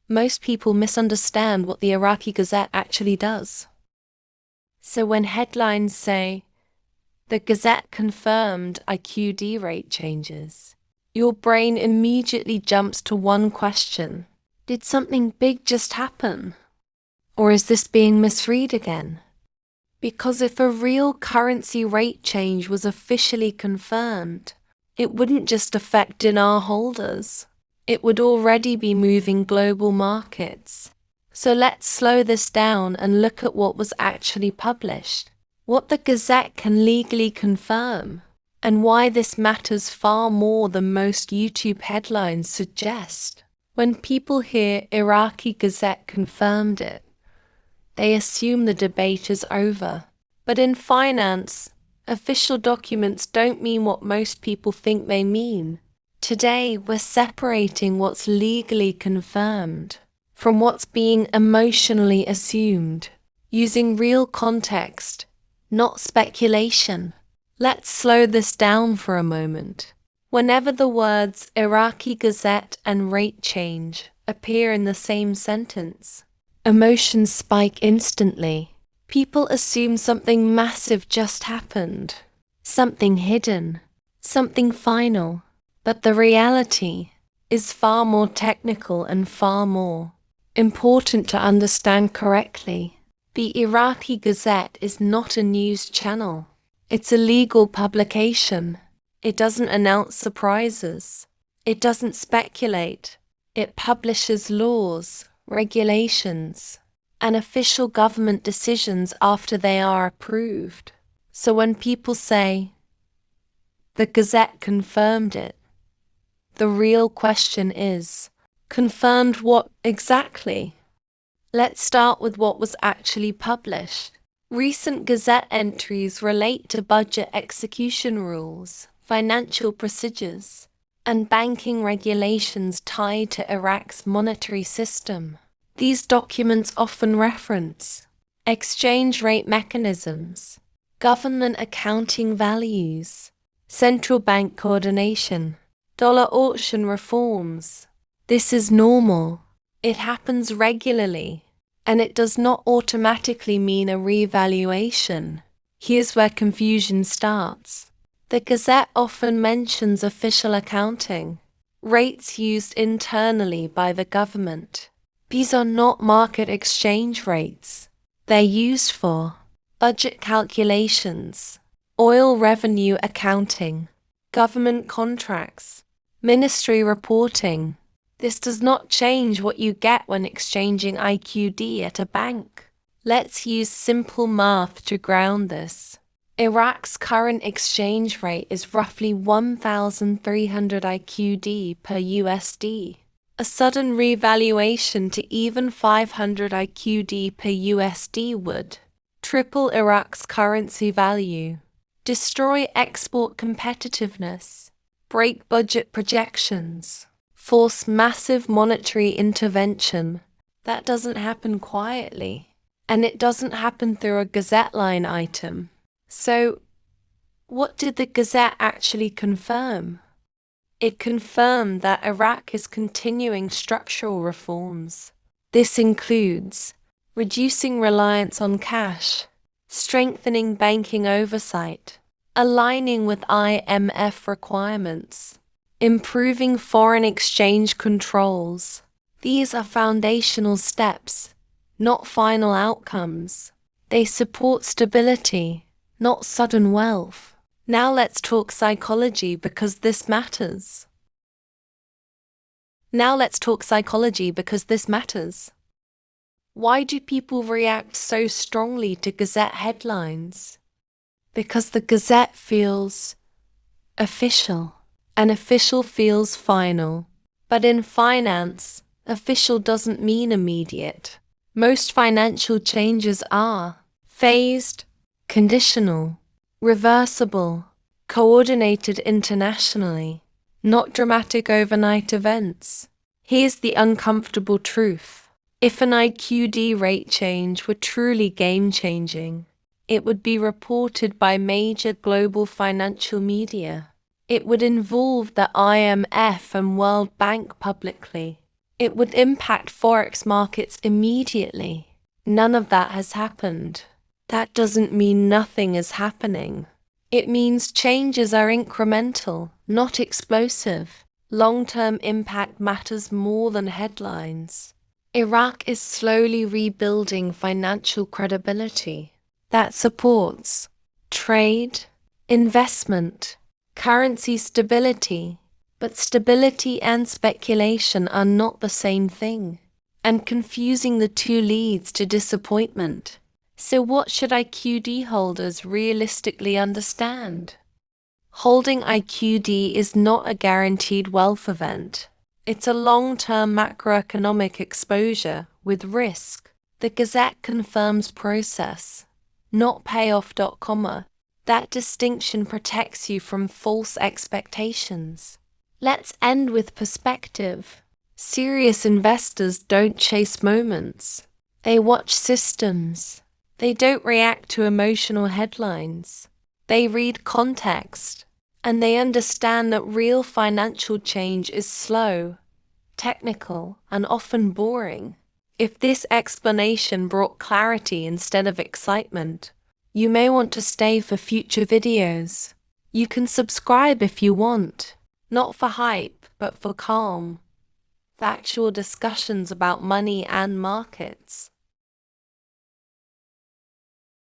Most people misunderstand what the Iraqi Gazette actually does. So when headlines say, "The Gazette confirmed IQD rate changes," your brain immediately jumps to one question. Did something big just happen? Or is this being misread again? Because if a real currency rate change was officially confirmed, it wouldn't just affect dinar holders. It would already be moving global markets. So let's slow this down and look at what was actually published, what the Gazette can legally confirm, and why this matters far more than most YouTube headlines suggest. When people hear Iraqi Gazette confirmed it, they assume the debate is over. But in finance, official documents don't mean what most people think they mean. Today, we're separating what's legally confirmed from what's being emotionally assumed, using real context, not speculation. Let's slow this down for a moment. Whenever the words Iraqi Gazette and rate change appear in the same sentence, emotions spike instantly. People assume something massive just happened, something hidden, something final. But the reality is far more technical and far more important to understand correctly. The Iraqi Gazette is not a news channel. It's a legal publication. It doesn't announce surprises. It doesn't speculate. It publishes laws, regulations, and official government decisions after they are approved. So when people say, "The Gazette confirmed it," the real question is, confirmed what exactly? Let's start with what was actually published. Recent Gazette entries relate to budget execution rules, financial procedures, and banking regulations tied to Iraq's monetary system. These documents often reference exchange rate mechanisms, government accounting values, central bank coordination, dollar auction reforms. This is normal. It happens regularly, and it does not automatically mean a revaluation. Here's where confusion starts. The Gazette often mentions official accounting, rates used internally by the government. These are not market exchange rates. They're used for budget calculations, oil revenue accounting, government contracts, ministry reporting. This does not change what you get when exchanging IQD at a bank. Let's use simple math to ground this. Iraq's current exchange rate is roughly 1,300 IQD per USD. A sudden revaluation to even 500 IQD per USD would triple Iraq's currency value, destroy export competitiveness, break budget projections, force massive monetary intervention. That doesn't happen quietly, and it doesn't happen through a Gazette line item. So, what did the Gazette actually confirm? It confirmed that Iraq is continuing structural reforms. This includes reducing reliance on cash, strengthening banking oversight, aligning with IMF requirements, improving foreign exchange controls. These are foundational steps, not final outcomes. They support stability, not sudden wealth. Now let's talk psychology because this matters. Why do people react so strongly to Gazette headlines? Because the Gazette feels official, and official feels final. But in finance, official doesn't mean immediate. Most financial changes are phased, conditional, reversible, coordinated internationally, not dramatic overnight events. Here's the uncomfortable truth. If an IQD rate change were truly game-changing, it would be reported by major global financial media. It would involve the IMF and World Bank publicly. It would impact Forex markets immediately. None of that has happened. That doesn't mean nothing is happening. It means changes are incremental, not explosive. Long-term impact matters more than headlines. Iraq is slowly rebuilding financial credibility. That supports trade, investment, currency stability. But stability and speculation are not the same thing, and confusing the two leads to disappointment. So what should IQD holders realistically understand? Holding IQD is not a guaranteed wealth event. It's a long-term macroeconomic exposure with risk. The Gazette confirms process, not payoff. That distinction protects you from false expectations. Let's end with perspective. Serious investors don't chase moments. They watch systems. They don't react to emotional headlines. They read context. And they understand that real financial change is slow, technical, and often boring. If this explanation brought clarity instead of excitement, you may want to stay for future videos. You can subscribe if you want, not for hype, but for calm, factual discussions about money and markets.